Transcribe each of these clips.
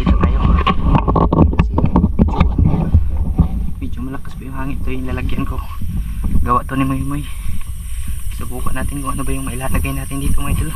dito tayo kasi medyo malakas po yung hangin. Ito yung lalagyan ko, gawa to ni Moy Moy. Subukan natin kung ano ba yung mailalagay natin dito mga idol,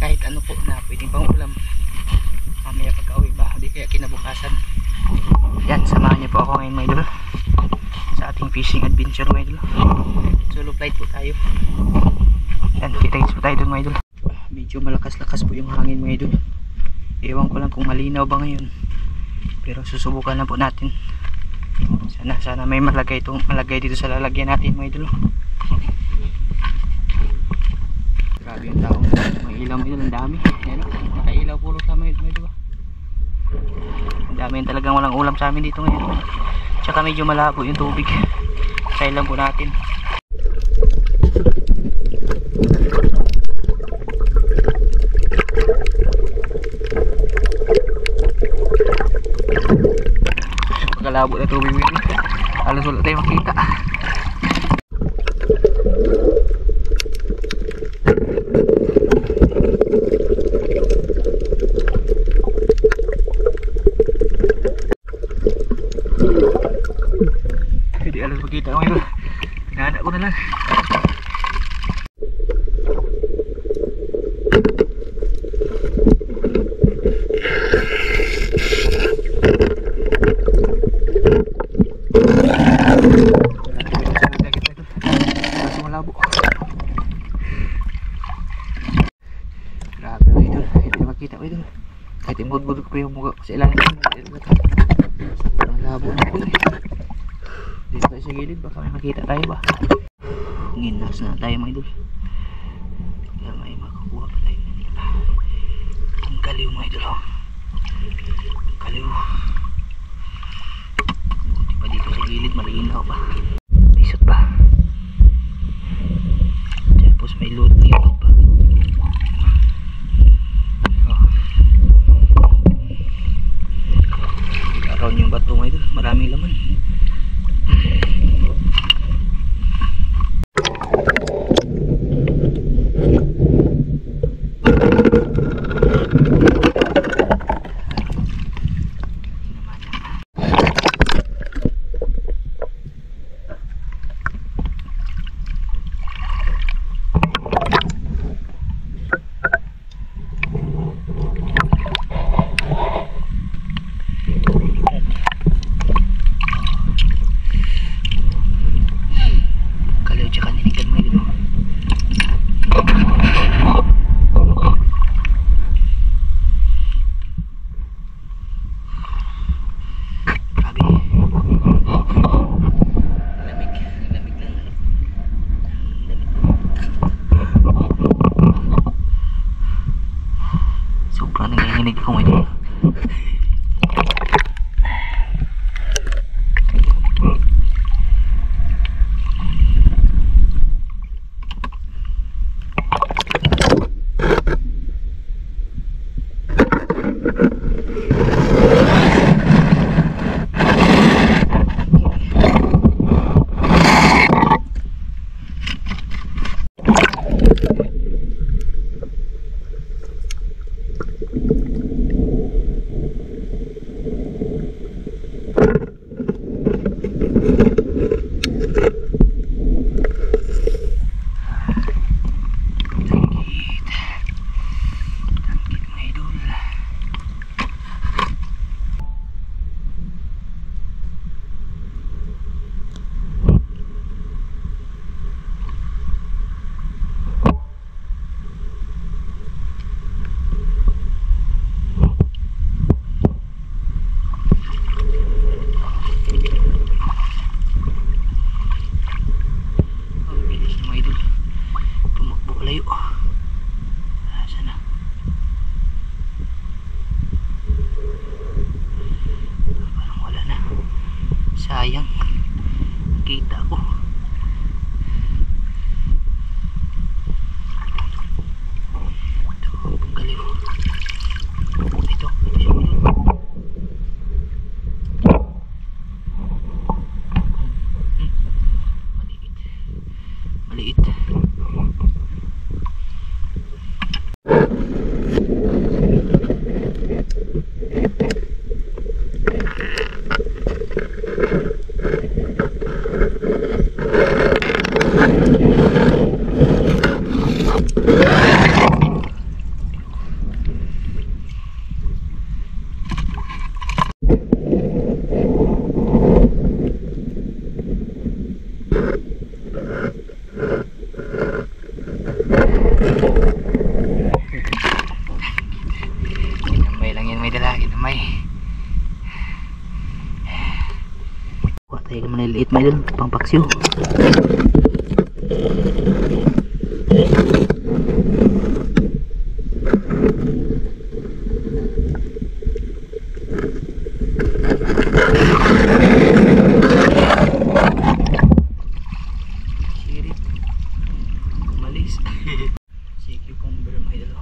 kahit ano po na pwedeng pang ulam mamaya pagka-uwi ba, di kaya kinabukasan. Yan, samahan niyo po ako ngayon mga idol sa ating fishing adventure mga idol. Solo flight po tayo. Yan, kita-kits po tayo dun mga idol. Medyo malakas-lakas po yung hangin mga idol. Ewan ko lang kung malinaw ba ngayon, pero susubukan na po natin. Sana may malagay dito sa lalagyan natin mga idol. Grabe yung tao, mga ilaw mga idol, ang dami. Ayan, nakailaw puro sa mga idol. Ang dami talagang walang ulam sa amin dito ngayon. Tsaka medyo malabo yung tubig. Try lang po natin. Pagkalabo na tubig yun, halos wala tayo makita. Hindi halos makita ko yun. Hinahanap ko na lang. Grabe na idol, hindi makita ko idol. Kahit imod-mod ko yung mukha ko sa ilalim. Ang labo na po eh. Dito tayo sa gilid, baka may makita tayo ba. Nginas na tayo mga idol. Kaya may makakuha pa tayo. Ang kaliw mga idol. Ang kaliw. Buti pa dito sa gilid, malinaw pa. Isot pa. Tapos may load dito pa. Around yung bato mga idol, maraming laman. Sobrang nanginginig ako ngayon. Sayang, kita ko. Ito, pagkaliw. Ito siya maliit. Maliit. Dahil may kuha tayo ng maliliit may idol, pang paksiw. Sirit malis. Si cucumber may idol.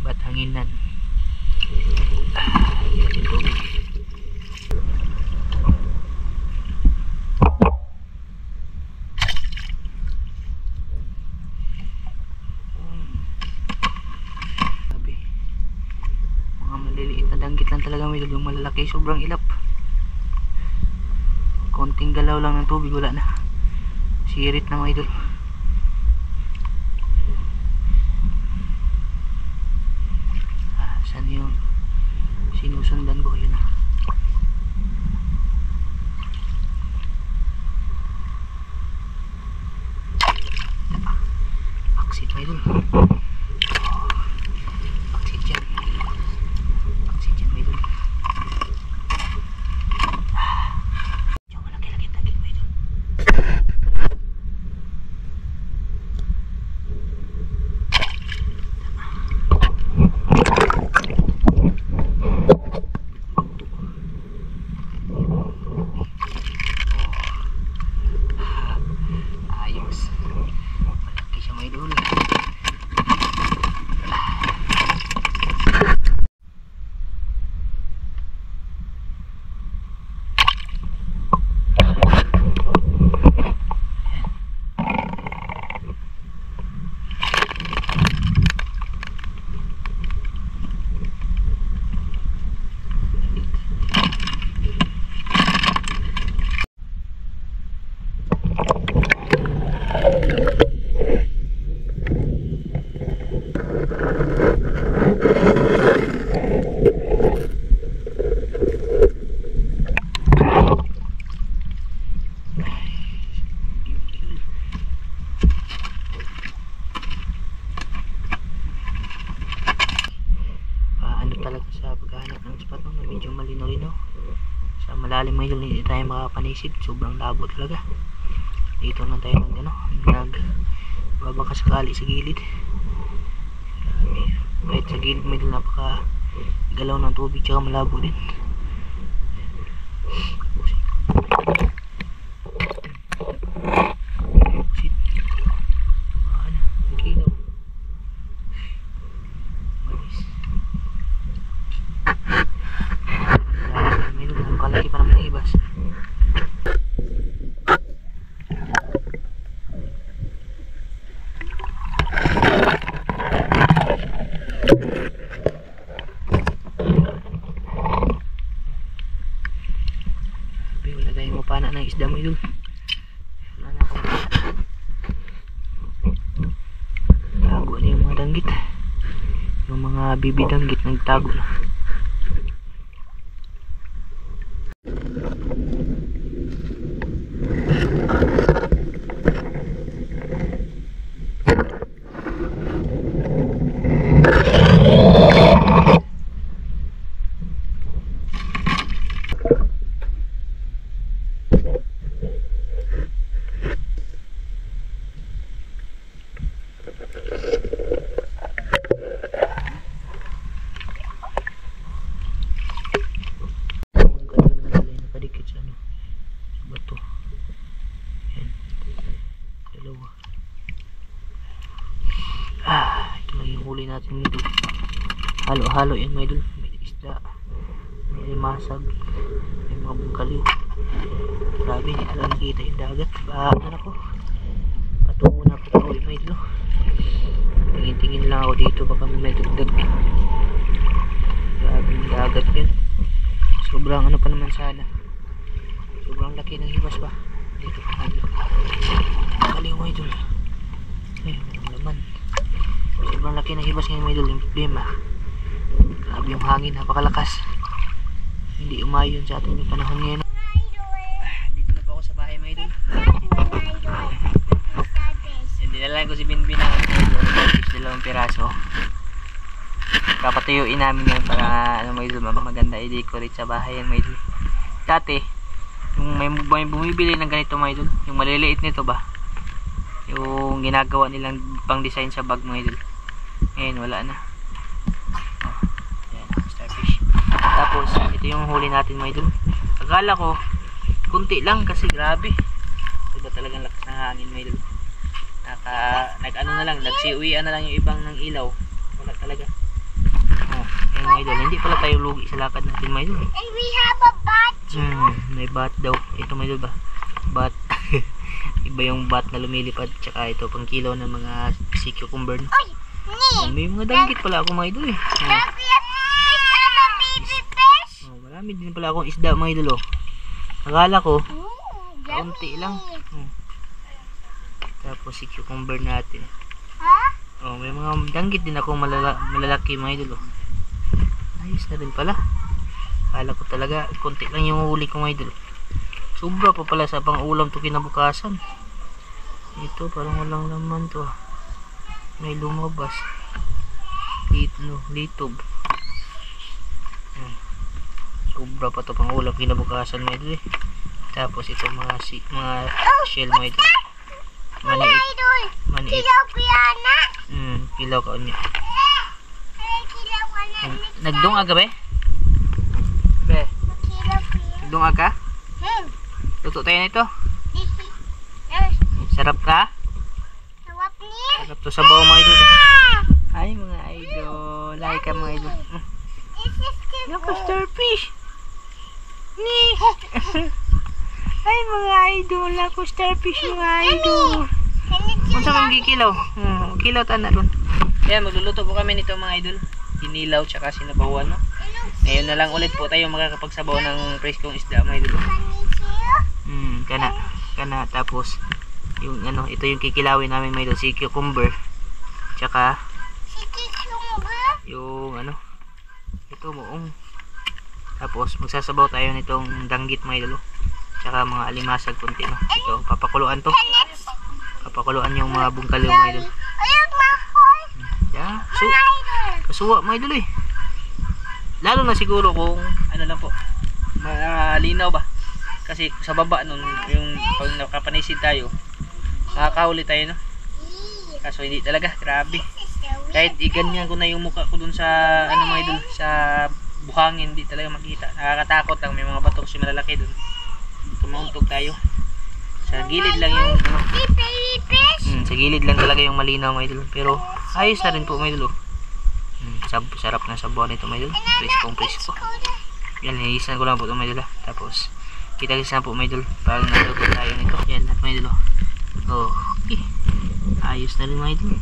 Ba't hanginan? Mga maliliit na danggit lang talaga may idol. Yung malalaki sobrang ilap. Konting galaw lang ng tubig wala na. Sirit na mga idol. Saan yung sinusundan ko yun? Paksit mga idol. Paksit yan. Paksit yan mga idol. Diyan malaki-laki tagit mga idol. Ayos. Malaki siya mga idol. Ano talaga sa paghahanap ng spot na medyo malino-lino. Sa malalim may idol hindi tayo makapanisid, sobrang labo talaga. Dito lang tayo nagbabaka sakali sa gilid. Kahit sa gilid may idol napaka galaw ng tubig tsaka malabo din. Kalaki pa naman ng ibas. Wala tayong mapana ng isda mo idol. Wala na akong tago na yung mga danggit. Yung mga bibi danggit nagtago na. Ito lang yung huli natin dito. Halo-halo yan mga idol. May isda, may masag, may mga bungkaliw. Grabe, hindi talaga nakita yung dagat. Ano ako, patungo na ako ulit mga idol. Tingin-tingin lang ako dito, baka may dagdag. Grabe yung dagat yan. Sobrang ano pa naman sana, sobrang laki ng hibas pa dito mga idol. Bungkaliw mga idol. Ayun, laman. Sobrang laki ng hibas ngayon mga idol. Yung problema, grabe yung hangin, napakalakas, hindi umayon sa ating panahon ngayon. Dito na po ako sa bahay mga idol. Dinalayan ko si Binbin ng dalawang piraso. Kapatuyuin namin yan para ano mga idol, maganda i-decorate sa bahay yan mga idol. Dati yung may bumibili ng ganito mga idol, yung maliliit nito ba, yung ginagawa nilang pang design sa bag mga idol. Ngayon wala na. Yan, starfish. Tapos ito yung huli natin mga idol. Akala ko kunti lang kasi grabe, iba talagang lakas ng hangin mga idol. Nag-ano na lang, nagsiuwian na lang yung ibang ng ilaw. Wala talaga. Ayun mga idol, hindi pala tayo lugi sa lakad natin mga idol. And we have a bat too. May bat daw. Ito mga idol ba? Bat. Iba yung bat na lumilipad. Tsaka ito pang kilaw ng mga sea cucumber. Oy, May mga danggit pala ako mga idol eh. Daddy, fish and a baby fish. Marami din pala akong isda mga idol oh. Akala ko Ooh, kaunti yummy. lang. Tapos si cucumber natin. Huh? May mga danggit din ako malalaki mga idol oh. Ayos na din pala. Akala ko talaga konti lang yung huli ko mga idol. Sobra pa pala sa pang ulam to kinabukasan. Ito parang walang laman to. May lumabas. Litob. Sobra pa to pang ulam kinabukasan mga idol eh. Tapos ito mga shell mga idol. Maniit. Maniit. Tilapia. Kilaw ka niya. Tilapia. Nagdung aga be? Be, Tilapia. nagdung aga? Luto tayo nito. Sarap ka? Sarap ni. Sarap to sa bawo mga idol. Ay mga idol. Like ka mga idol. This is the Naku starfish. Ni. Ay mga idol. Naku starfish mga idol. Kung saan kang gikilaw? Kilaw tayo na ron. Ayan, magluluto po kami nito mga idol. Inilaw tsaka sinabawan. No? Ngayon na lang ulit po tayo makakapagsabaw ng preskong isda mga idol. Kana. Tapos yung ano, ito yung kikilawin namin mga idol, si cucumber. Tsaka yung ano, ito muong. Tapos magsasabaw tayo nitong danggit mga idol. Tsaka mga alimasag kunti no. Ito, papakuluan to. Papakuluan yung mga bungkaliw mga idol. Yeah. So, kasuwa mga idol eh. Lalo na siguro kung ano lang po, malinaw ba? Kasi sa baba nun, yung pag nakapanisid tayo, makakahuli tayo no. Kaso hindi talaga, grabe. Kahit iganyan ko na yung mukha ko dun sa ano mga idol, sa buhangin, hindi talaga makita. Nakakatakot lang, may mga batok si malalaki dun. Tumauntog tayo. Sa gilid lang yung ano, sa gilid lang talaga yung malinaw mga idol. Pero ayos na rin po mga idol. Sarap na sabaw nito mga idol. Presko. Yan, nilisan ko lang po ito mga idol. Tapos kita-kita po mga idol pag naluto tayo nito. Yan lahat mga idol. Okay. Ayos na rin mga idol.